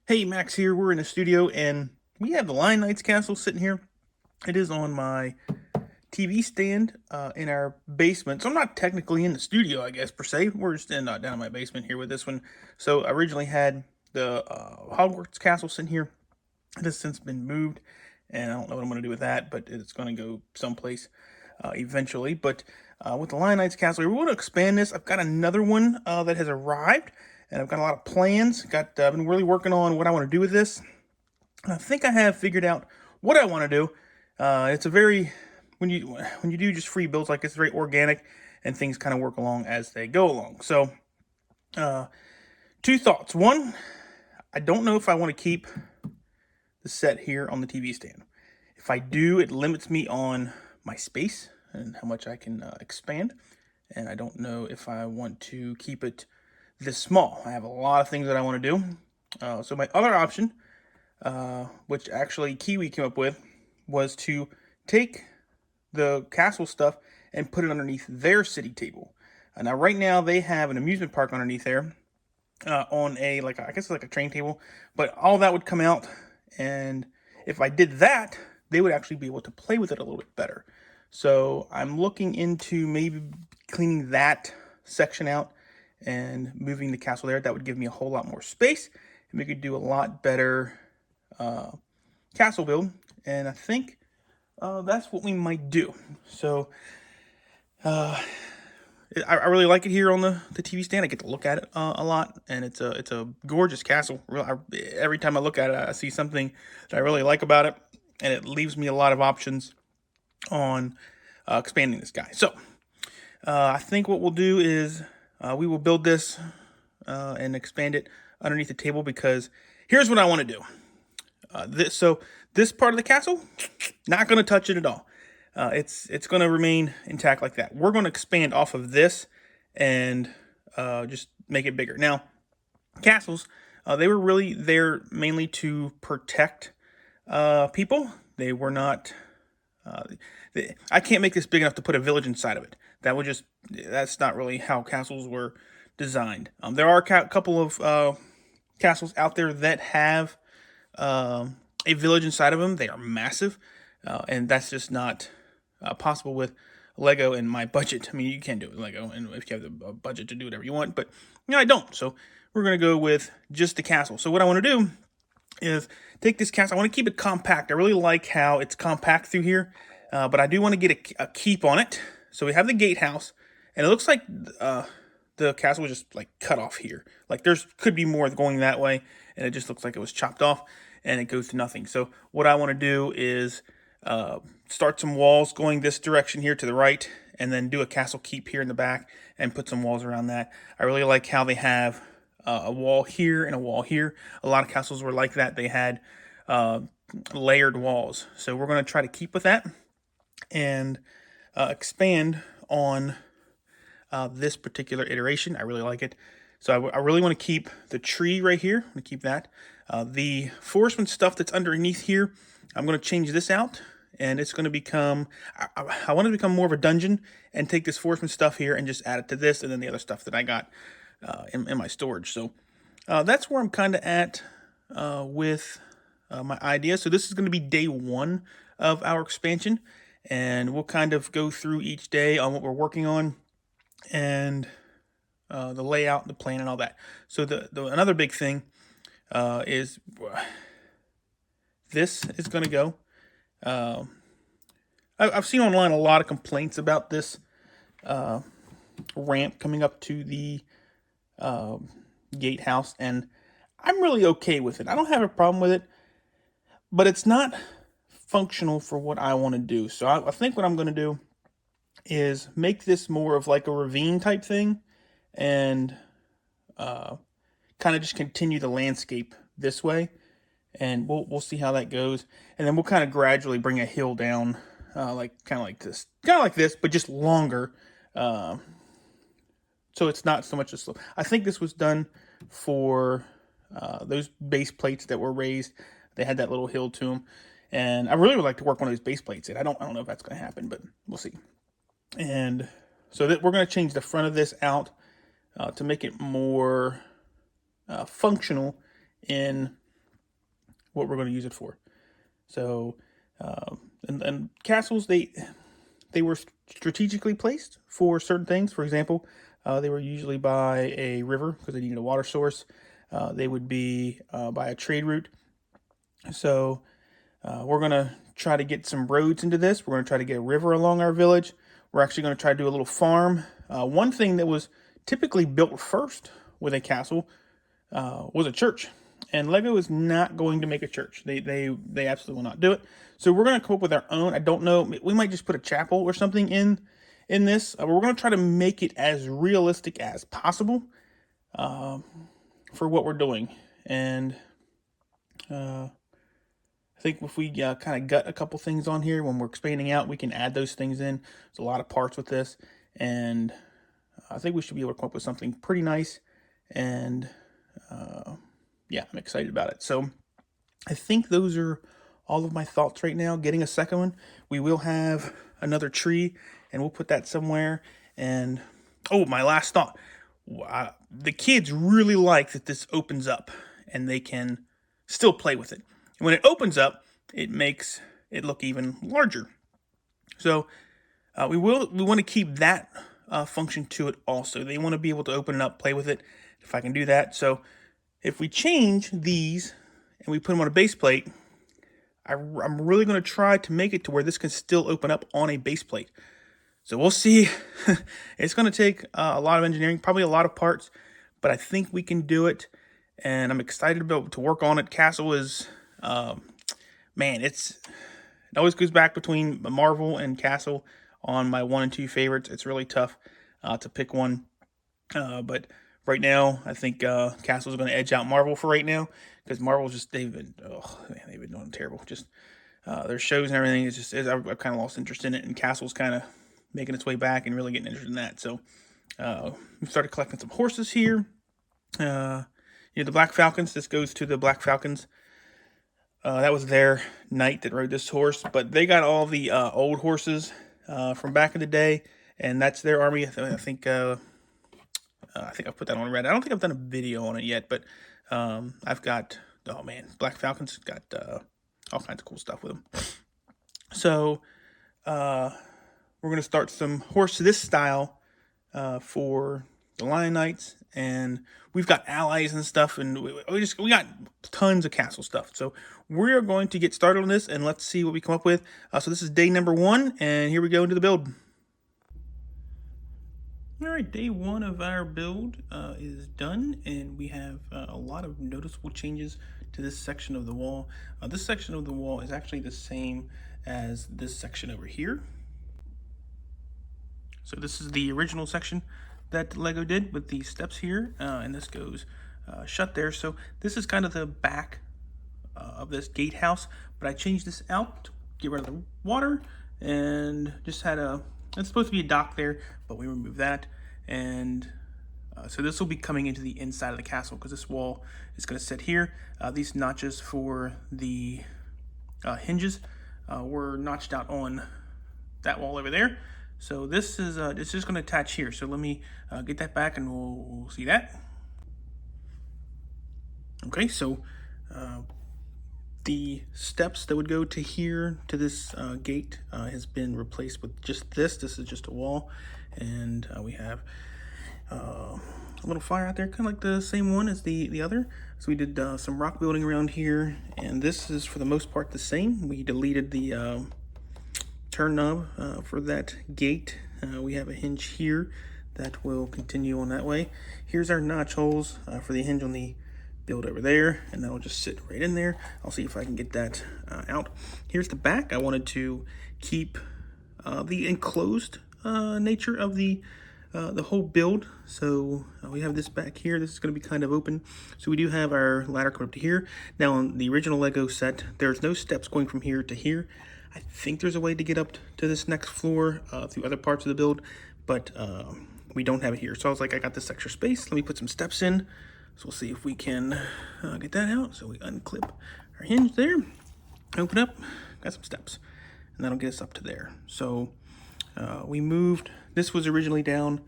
Hey, Max here. We're in the studio and we have the Lion Knights castle sitting here. It is on my TV stand in our basement. So I'm not technically in the studio, I guess, per se. We're just down in my basement here with this one. So I originally had the Hogwarts castle sitting here. It has since been moved, and I don't know what I'm going to do with that, but it's going to go someplace eventually. But with the Lion Knights castle, we want to expand this. I've got another one that has arrived, and I've got a lot of plans. I've been really working on what I want to do with this. And I think I have figured out what I want to do. It's a very when you do just free builds like this, it's very organic, and things kind of work along as they go along. So, two thoughts. One, I don't know if I want to keep the set here on the TV stand. If I do, it limits me on my space and how much I can expand. And I don't know if I want to keep it this small. I have a lot of things that I want to do. So my other option, which actually Kiwi came up with, was to take the castle stuff and put it underneath their city table. Now, right now they have an amusement park underneath there, on a like I guess it's like a train table, but all that would come out, and if I did that, they would actually be able to play with it a little bit better. So I'm looking into maybe cleaning that section out and moving the castle there. That would give me a whole lot more space, and we could do a lot better castle build. And I think that's what we might do. So I really like it here on the TV stand. I get to look at it a lot, and it's a gorgeous castle. Every time I look at it, I see something that I really like about it, and it leaves me a lot of options on expanding this guy. So I think what we'll do is we will build this and expand it underneath the table, because here's what I want to do. This part of the castle, not going to touch it at all. It's going to remain intact like that. We're going to expand off of this and just make it bigger. Now, castles, they were really there mainly to protect people. They were not. I can't make this big enough to put a village inside of it. That's not really how castles were designed. There are a couple of castles out there that have a village inside of them. They are massive, and that's just not possible with Lego and my budget. I mean, you can do it with Lego, and if you have the budget to do whatever you want, but I don't. So we're gonna go with just the castle. So what I want to do is take this castle. I want to keep it compact. I really like how it's compact through here, but I do want to get a keep on it. So we have the gatehouse, and it looks like the castle was just like cut off here. Like there's could be more going that way, and it just looks like it was chopped off, and it goes to nothing. So what I want to do is start some walls going this direction here to the right, and then do a castle keep here in the back and put some walls around that. I really like how they have a wall here and a wall here. A lot of castles were like that. They had layered walls. So we're going to try to keep with that and expand on this particular iteration. I really like it. So I really want to keep the tree right here. I'm going to keep that. The forestman stuff that's underneath here, I'm going to change this out, and it's going to become, I want to become more of a dungeon and take this forestman stuff here and just add it to this, and then the other stuff that I got in my storage. So that's where I'm kind of at with my idea. So this is going to be day one of our expansion, and we'll kind of go through each day on what we're working on and the layout, the plan, and all that. So the another big thing is this is going to go. I've seen online a lot of complaints about this ramp coming up to the gatehouse, and I'm really okay with it. I don't have a problem with it, but it's not functional for what I want to do. So I think what I'm going to do is make this more of like a ravine type thing, and kind of just continue the landscape this way, and we'll see how that goes, and then we'll kind of gradually bring a hill down, like kind of like this, but just longer. So it's not so much a slope. I think this was done for those base plates that were raised. They had that little hill to them, and I really would like to work one of those base plates in. I don't know if that's going to happen, but we'll see. And so that we're going to change the front of this out to make it more functional in what we're going to use it for. So, and castles, they were strategically placed for certain things. For example, they were usually by a river because they needed a water source. They would be by a trade route. So we're going to try to get some roads into this. We're going to try to get a river along our village. We're actually going to try to do a little farm. One thing that was typically built first with a castle was a church. And Lego is not going to make a church. They absolutely will not do it. So we're going to come up with our own. I don't know. We might just put a chapel or something in this. But we're going to try to make it as realistic as possible for what we're doing. And I think if we kind of gut a couple things on here when we're expanding out, we can add those things in. There's a lot of parts with this. And I think we should be able to come up with something pretty nice. And yeah, I'm excited about it. So I think those are all of my thoughts right now. Getting a second one. We will have another tree, and we'll put that somewhere. And, oh, my last thought. The kids really like that this opens up, and they can still play with it. And when it opens up, it makes it look even larger. So we want to keep that function to it also. They want to be able to open it up, play with it, if I can do that. So if we change these and we put them on a base plate, I'm really going to try to make it to where this can still open up on a base plate. So we'll see. It's going to take a lot of engineering, probably a lot of parts, but I think we can do it. And I'm excited to work on it. Castle is, man, it always goes back between Marvel and Castle on my 1 and 2 favorites. It's really tough to pick one. But right now, I think Castle is going to edge out Marvel for right now, because Marvel's just, they've been doing terrible. Just their shows and everything is just, I've kind of lost interest in it, and Castle's kind of making its way back and really getting interested in that. So we started collecting some horses here. The Black Falcons. This goes to the Black Falcons. That was their knight that rode this horse, but they got all the old horses from back in the day, and that's their army. I think I've put that on Reddit. I don't think I've done a video on it yet, but I've got, oh man, Black Falcons got all kinds of cool stuff with them. So we're going to start some horse this style for the Lion Knights, and we've got allies and stuff, and we got tons of castle stuff. So we're going to get started on this, and let's see what we come up with. So this is day number 1, and here we go into the build. All right, day 1 of our build is done, and we have a lot of noticeable changes to this section of the wall. This section of the wall is actually the same as this section over here. So this is the original section that Lego did with the steps here, and this goes shut there. So this is kind of the back of this gatehouse, but I changed this out to get rid of the water, and just had it's supposed to be a dock there, but we removed that. And so this will be coming into the inside of the castle, because this wall is going to sit here. These notches for the hinges were notched out on that wall over there. So this is it's just going to attach here. So let me get that back, and we'll see that. Okay, so the steps that would go to here to this gate has been replaced with just this. This is just a wall, and we have a little fire out there, kind of like the same one as the other. So we did some rock building around here, and this is for the most part the same. We deleted the turn knob for that gate. We have a hinge here that will continue on that way. Here's our notch holes for the hinge on the build over there, and that'll just sit right in there. I'll see if I can get that out. Here's the back. I wanted to keep the enclosed nature of the whole build. So we have this back here. This is going to be kind of open. So we do have our ladder coming up to here. Now on the original Lego set, there's no steps going from here to here. I think there's a way to get up to this next floor through other parts of the build, but we don't have it here. So I was like, I got this extra space. Let me put some steps in. So we'll see if we can get that out. So we unclip our hinge there, open up, got some steps, and that'll get us up to there. So we moved, this was originally down,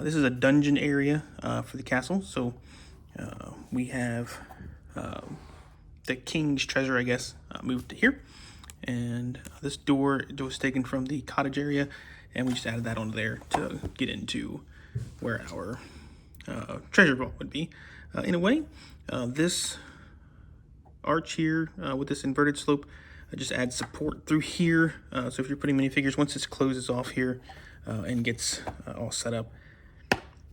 this is a dungeon area for the castle. So we have the king's treasure, I guess, moved to here. And this door was taken from the cottage area, and we just added that onto there to get into where our treasure vault would be. In a way, this arch here with this inverted slope just adds support through here. So if you're putting minifigures, once this closes off here and gets all set up,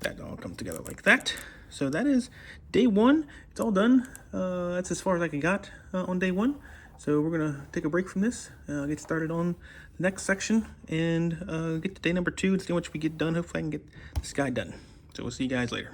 that all comes together like that. So that is day one. It's all done. That's as far as I got on day one. So we're gonna take a break from this, get started on the next section, and get to day number 2 and see how much we get done. Hopefully I can get this guy done. So we'll see you guys later.